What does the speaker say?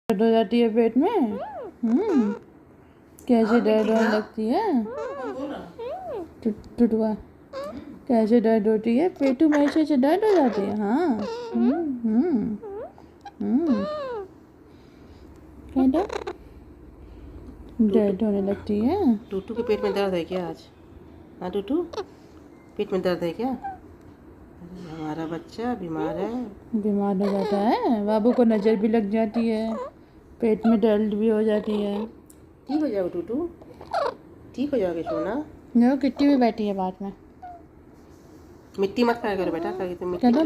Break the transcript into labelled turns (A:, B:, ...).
A: दर्द हो जाती है पेट में। कैसे दर्द होने लगती है टुटुआ? कैसे दर्द होती है? पेटू में से दर्द हो जाती है। हाँ। दर्द होने लगती है।
B: टूटू के पेट में दर्द है क्या आज? हाँ टूटू, पेट में दर्द है क्या? हमारा बच्चा बीमार है।
A: बीमार हो जाता है, बाबू को नज़र भी लग जाती है, पेट में दर्द भी हो जाती है।
B: ठीक हो जाओगे टूटू, ठीक हो जाओगे सोना।
A: देखो किट्टी भी बैठी है बात में।
B: मिट्टी मत खाया करो बेटा, खाएगी तो मिट्टी